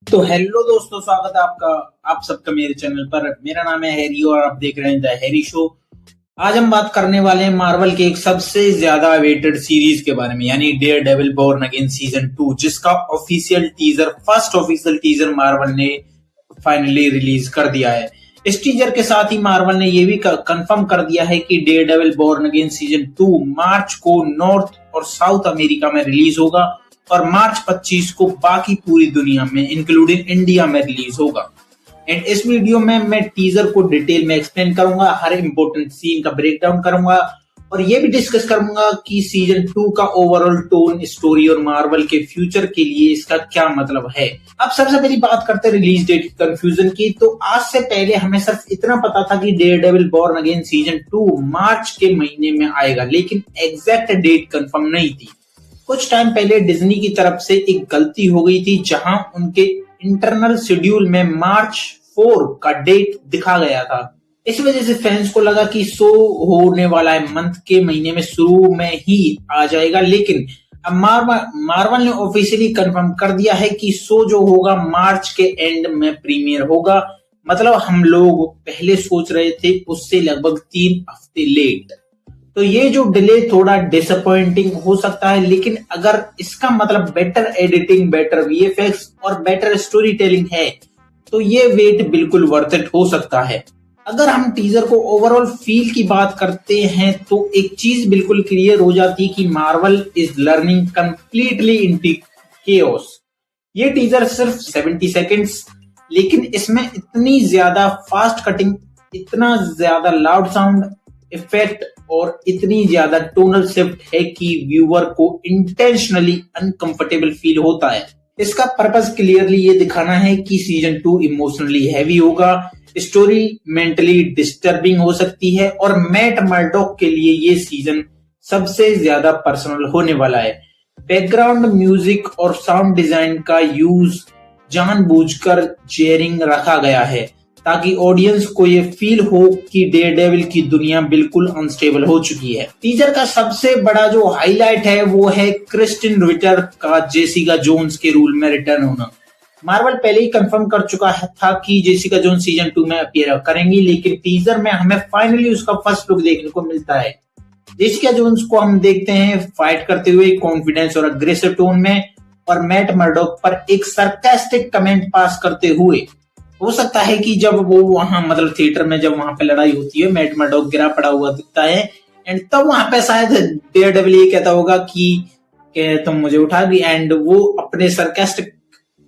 तो हेलो दोस्तों, स्वागत है आप सबका मेरे चैनल पर। मेरा नाम है हैरी और आप देख रहे हैं द हैरी शो। आज हम बात करने वाले हैं मार्वल के एक सबसे ज्यादा अवेटेड सीरीज के बारे में, यानी Daredevil born again season 2, जिसका फर्स्ट ऑफिशियल टीजर मार्वल ने फाइनली रिलीज कर दिया है। इस टीजर के साथ ही मार्वल ने यह भी कंफर्म कर दिया है कि Daredevil born again season 2 March को नॉर्थ और साउथ अमेरिका में रिलीज होगा और मार्च 25 को बाकी पूरी दुनिया में इंक्लूडिंग इंडिया में रिलीज होगा। एंड इस वीडियो में मैं टीजर को डिटेल में एक्सप्लेन करूंगा, हर इंपॉर्टेंट सीन का ब्रेकडाउन करूंगा और ये भी डिस्कस करूंगा कि सीजन 2 का ओवरऑल टोन, स्टोरी और मार्वल के फ्यूचर के लिए इसका क्या मतलब है। अब सबसे पहली बात करते हैं रिलीज डेट कंफ्यूजन की। तो आज से पहले हमें सिर्फ इतना पता था कि Daredevil born again season 2 March के महीने में आएगा, लेकिन एग्जैक्ट डेट कंफर्म नहीं थी। कुछ टाइम पहले डिज्नी की तरफ से एक गलती हो गई थी, जहां उनके इंटरनल शेड्यूल में मार्च 4 का डेट दिखा गया था। इस वजह से फैंस को लगा कि शो होने वाला है मंथ के महीने में शुरू में ही आ जाएगा, लेकिन अब मार्वल ने ऑफिशियली कंफर्म कर दिया है कि शो जो होगा मार्च के एंड में प्रीमियर होगा। मतलब हम लोग पहले सोच रहे थे उससे लगभग 3 हफ्ते लेट। तो ये जो डिले थोड़ा डिसअपॉइंटिंग हो सकता है, लेकिन अगर इसका मतलब बेटर एडिटिंग, बेटर वीएफएक्स और बेटर स्टोरी टेलिंग है तो ये वेट बिल्कुल वर्थ इट हो सकता है। अगर हम टीजर को ओवरऑल फील की बात करते हैं तो एक चीज बिल्कुल क्लियर हो जाती है कि Marvel is learning completely into chaos. ये टीजर सिर्फ 70 सेकेंड्स, लेकिन इसमें इतनी ज्यादा फास्ट कटिंग, इतना ज्यादा लाउड साउंड इफेक्ट और इतनी ज्यादा टोनल शिफ्ट है कि व्यूअर को इंटेंशनली अनकंफर्टेबल फील होता है। इसका पर्पस क्लियरली ये दिखाना है कि सीजन 2 इमोशनली हैवी होगा, स्टोरी मेंटली डिस्टर्बिंग हो सकती है और मैट मर्डॉक के लिए ये सीजन सबसे ज्यादा पर्सनल होने वाला है। बैकग्राउंड म्यूजिक और साउंड डिजाइन का यूज जानबूझकर जेरिंग रखा गया है ताकि ऑडियंस को ये फील हो कि डेयरडेविल की दुनिया बिल्कुल अनस्टेबल हो चुकी है। टीजर का सबसे बड़ा जो हाईलाइट है वो है क्रिस्टिन रिटर का जेसिका जोन्स के रोल में रिटर्न होना। मार्वल पहले ही कंफर्म कर चुका था कि जेसिका जोन्स सीजन 2 में अपीयर करेंगी, लेकिन टीजर में हमें फाइनली उसका फर्स्ट लुक देखने को मिलता है। जेसिका जोन्स को हम देखते हैं फाइट करते हुए कॉन्फिडेंस और अग्रेसिव टोन में और मैट मर्डॉक पर एक सरकास्टिक कमेंट पास करते हुए। हो सकता है कि जब वो वहां मतलब थिएटर में जब वहां पे लड़ाई होती है, मैट मर्डॉक गिरा पड़ा हुआ दिखता है एंड तब वहां पे शायद डेयरडेविल ये कहता होगा कि तुम मुझे उठा दी, एंड वो अपने सरकास्टिक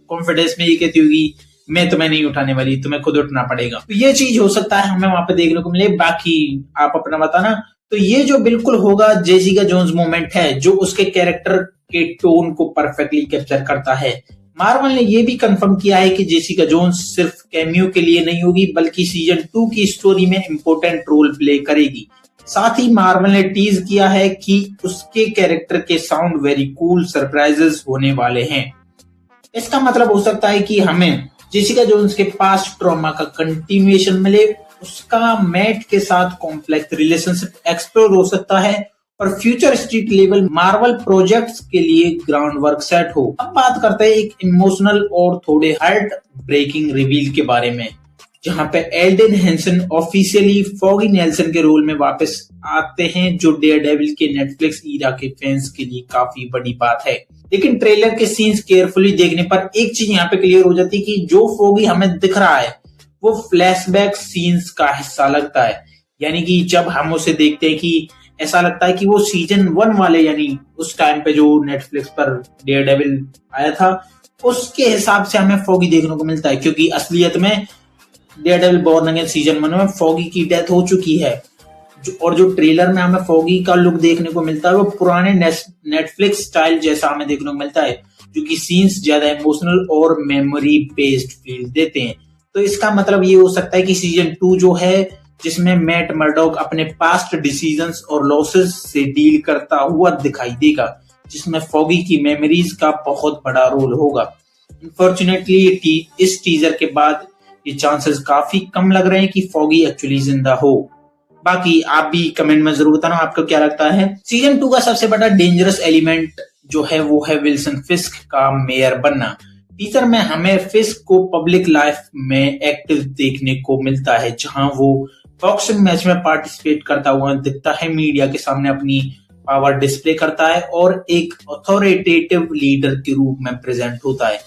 कॉन्फिडेंस में ये कहती होगी मैं तुम्हें नहीं उठाने वाली, तुम्हें खुद उठना पड़ेगा। तो ये चीज हो सकता है हमें वहां पे देखने को मिले, बाकी आप अपना बताना। तो ये जो बिल्कुल होगा जेसिका जोन्स मोमेंट है जो उसके कैरेक्टर के टोन को परफेक्टली कैप्चर करता है। मार्वल ने यह भी कंफर्म किया है कि जेसिका जोन्स सिर्फ कैमियो के लिए नहीं होगी, बल्कि सीजन 2 की स्टोरी में इंपॉर्टेंट रोल प्ले करेगी। साथ ही मार्वल ने टीज किया है कि उसके कैरेक्टर के साउंड वेरी कूल सरप्राइजेस होने वाले हैं। इसका मतलब हो सकता है कि हमें जेसिका जोन्स के पास्ट ट्रॉमा का कंटिन्यूएशन मिले, उसका मैट के साथ कॉम्प्लेक्स रिलेशनशिप एक्सप्लोर हो सकता है और future street level Marvel projects के लिए ग्राउंड वर्क सेट हो। अब बात करते हैं एक इमोशनल और थोड़े हार्ट ब्रेकिंग रिवील के बारे में, जहां पे Elden Henson officially foggy Nelson के रोल में वापस आते हैं, जो डेयरडेविल के नेटफ्लिक्स ईरा के फैंस के लिए काफी बड़ी बात है। लेकिन ट्रेलर के सीन्स केयरफुली देखने पर एक चीज यहाँ पे क्लियर हो जाती है कि जो फॉगी हमें दिख रहा है वो फ्लैशबैक सीन्स का हिस्सा लगता है। यानी कि जब हम उसे देखते हैं कि ऐसा लगता है कि वो सीजन 1 वाले, यानी उस टाइम पे जो नेटफ्लिक्स पर डेयरडेविल आया था उसके हिसाब से हमें फॉगी देखने को मिलता है, क्योंकि असलियत में डेयरडेविल बॉर्न अगेन सीजन 1 में फॉगी की डेथ हो चुकी है और जो ट्रेलर में हमें फॉगी का लुक देखने को मिलता है वो पुराने नेटफ्लिक्स स्टाइल जैसा हमें देखने को मिलता है, जो कि सीन्स ज्यादा इमोशनल और मेमोरी बेस्ड फील देते हैं। तो इसका मतलब ये हो सकता है कि सीजन 2 जो है, जिसमें मैट मर्डॉक अपने पास्ट डिसीजंस और लॉसेस से डील करता हुआ दिखाई देगा, जिसमें फॉगी की मेमोरीज का बहुत बड़ा रोल होगा। अनफॉर्चुनेटली इस टीजर के बाद ये चांसेस काफी कम लग रहे हैं कि फॉगी एक्चुअली जिंदा हो। बाकी आप भी कमेंट में जरूर बताना आपको क्या लगता है। सीजन 2 का सबसे बड़ा डेंजरस एलिमेंट जो है वो है विल्सन फिस्क का मेयर बनना। टीजर में हमें फिस्क को पब्लिक लाइफ में एक्टिव देखने को मिलता है, जहां वो बॉक्सिंग मैच में पार्टिसिपेट करता हुआ दिखता है, मीडिया के सामने अपनी पावर डिस्प्ले करता है और एक अथॉरिटेटिव लीडर के रूप में प्रेजेंट होता है।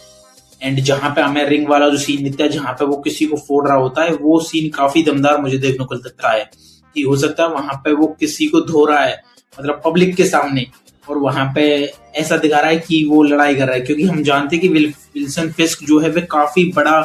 एंड जहां पे हमें रिंग वाला जो सीन दिखता है, जहां पे वो किसी को फोड़ रहा होता है, वो सीन काफी दमदार मुझे देखने को लगता है कि हो सकता है वहां पे वो किसी को धो रहा है, मतलब पब्लिक के सामने, और वहां पे ऐसा दिखा रहा है कि वो लड़ाई कर रहा है, क्योंकि हम जानते हैं कि विल्सन फिस्क जो है वो काफी बड़ा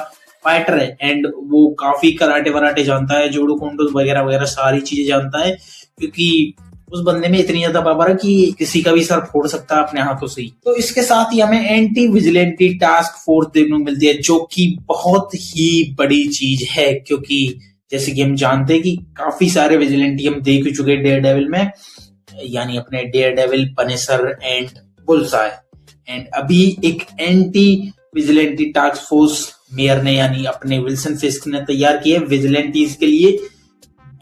फाइटर है एंड वो काफी कराटे वराटे जानता है, जोडो कोंडो वगैरह वगैरह सारी चीजें जानता है, क्योंकि उस बंदे में इतनी ज्यादा पावर है कि किसी का भी सर फोड़ सकता है अपने हाथों से ही। तो इसके साथ ही हमें एंटी विजिलेंटी टास्क फोर्स देखने को मिलती है, जो कि बहुत ही बड़ी चीज है, क्योंकि जैसे कि हम जानते हैं कि काफी सारे विजिलेंटी हम देख चुके हैं डेयर डेविल में, यानी अपने Daredevil, Punisher and Bullseye. And अभी एक anti vigilante task force mayor ने यानी अपने विल्सन फिस्क ने तैयार किया है विजिलेंटीज के लिए,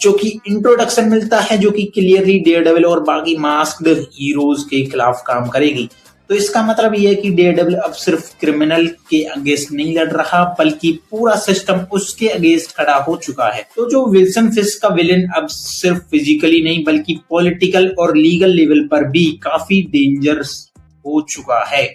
जो कि इंट्रोडक्शन मिलता है, जो कि क्लियरली डेयर डेविल और बाकी मास्क्ड हीरोज के खिलाफ काम करेगी। तो इसका मतलब ये है कि डेयर डेविल अब सिर्फ क्रिमिनल के अगेंस्ट नहीं लड़ रहा, बल्कि पूरा सिस्टम उसके अगेंस्ट खड़ा हो चुका है। तो जो विल्सन फिस्क का विलेन अब सिर्फ फिजिकली नहीं बल्कि पॉलिटिकल और लीगल लेवल पर भी काफी डेंजरस हो चुका है।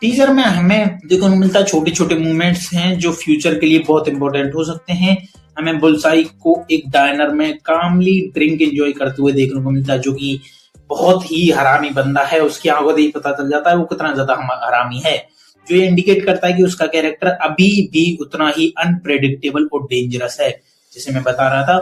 टीजर में हमें देखने को मिलता है छोटे छोटे मूवमेंट्स हैं जो फ्यूचर के लिए बहुत इंपॉर्टेंट हो सकते हैं। हमें बुल्सआई को एक डायनर में कामली ड्रिंक एंजॉय करते हुए देखने को मिलता है, जो कि बहुत ही हरामी बंदा है। उसकी आंखों से ही पता चल जाता है वो कितना ज्यादा हरामी है, जो ये इंडिकेट करता है कि उसका कैरेक्टर अभी भी उतना ही अनप्रेडिक्टेबल और डेंजरस है, जैसे मैं बता रहा था।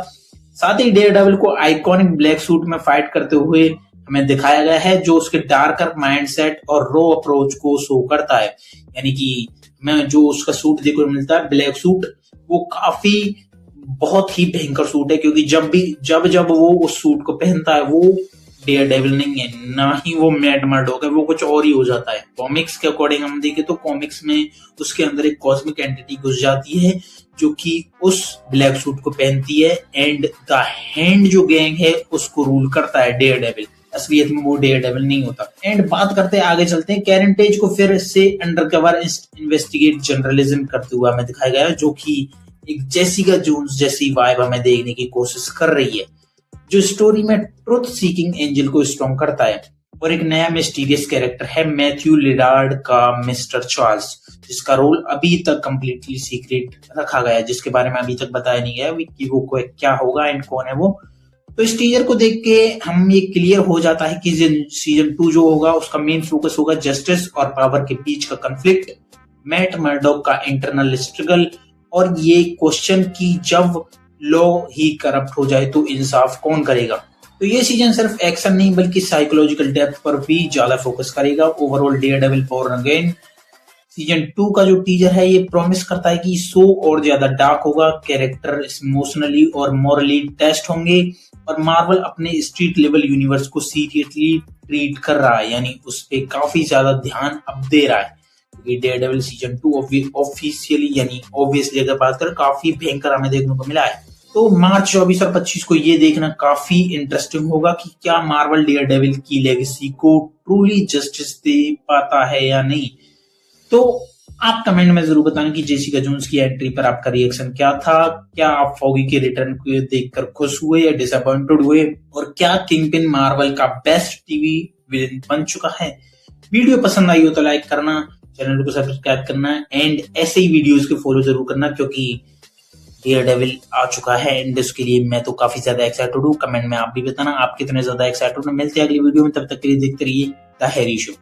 साथ ही डेयर डेविल को आइकॉनिक ब्लैक सूट में फाइट करते हुए हमें दिखाया गया है, जो उसके डार्कर माइंडसेट और रो अप्रोच को शो करता है। यानी कि मैं जो उसका सूट देखने को मिलता है, ब्लैक सूट, वो काफी बहुत ही भयंकर सूट है, क्योंकि जब वो उस सूट को पहनता है वो डेयर डेविल नहीं है, ना ही वो मैड मर्डॉक है, वो कुछ और ही हो जाता है। कॉमिक्स के अकॉर्डिंग हम देखें तो कॉमिक्स में उसके अंदर एक कॉस्मिक एंटिटी घुस जाती है, जो कि उस ब्लैक सूट को पहनती है एंड द हैंड जो गैंग है उसको रूल करता है डेयर डेविल। असलियत में वो डेयर डेविल नहीं होता। एंड बात करते हैं, आगे चलते हैं, कैरन पेज को फिर से अंडरकवर इन्वेस्टिगेट जर्नलिज्म करते हुए हमें दिखाया गया है, जो कि एक जेसिका जोन्स जैसी वाइब हमें देखने की कोशिश कर रही है, जो स्टोरी में ट्रुथ सीकिंग एंजल को स्ट्रॉन्ग करता है। और एक नया मिस्टीरियस कैरेक्टर है मैथ्यू लिडार्ड का मिस्टर चार्ल्स, जिसका रोल अभी तक कंप्लीटली सीक्रेट रखा गया है, जिसके बारे में अभी तक बताया नहीं गया कि वो क्या होगा एंड कौन है वो। तो इस टीजर को देख के हम ये क्लियर हो जाता है कि सीजन 2 जो होगा उसका मेन फोकस होगा जस्टिस और पावर के बीच का कंफ्लिक्ट, मैट मर्डॉक का इंटरनल स्ट्रगल, और ये क्वेश्चन कि जब लॉ ही करप्ट हो जाए तो इंसाफ कौन करेगा। तो ये सीजन सिर्फ एक्शन नहीं बल्कि साइकोलॉजिकल डेप्थ पर भी ज्यादा फोकस करेगा। Overall Daredevil born again season 2 का जो टीजर है ये प्रॉमिस करता है कि शो और ज्यादा डार्क होगा, कैरेक्टर इमोशनली और मॉरली टेस्ट होंगे, और मार्वल अपने स्ट्रीट लेवल यूनिवर्स को सीरियसली ट्रीट कर रहा है, यानी उस पर काफी ज्यादा ध्यान अब दे रहा है। डेयर डेविल सीजन 2 ऑफिशियली यानी ऑब्वियसली अगर बात करें काफी भयंकर हमें देखने को मिला है। तो मार्च 24 और 25 को ये देखना काफी इंटरेस्टिंग होगा कि क्या मार्वल डेयर डेविल की लेगेसी को ट्रूली जस्टिस दे पाता है या नहीं। तो आप कमेंट में जरूर बताना कि जेसिका जोन्स की एंट्री पर आपका रिएक्शन क्या था। क्या आप फॉगी के रिटर्न को देखकर खुश हुए या डिसअपॉइंटेड हुए, और क्या किंगपिन मार्वल का बेस्ट टीवी विलेन बन चुका है। वीडियो पसंद आई हो तो लाइक करना, चैनल को सब्सक्राइब करना एंड ऐसे ही वीडियोस को फॉलो जरूर करना, क्योंकि डेयर डेविल आ चुका है एंड इसके लिए मैं तो काफी ज्यादा एक्साइटेड हूँ। कमेंट में आप भी बताना आप कितने ज्यादा एक्साइटेड हो। मिलते हैं अगली वीडियो में, तब तक के लिए देखते रहिए द हैरी शो।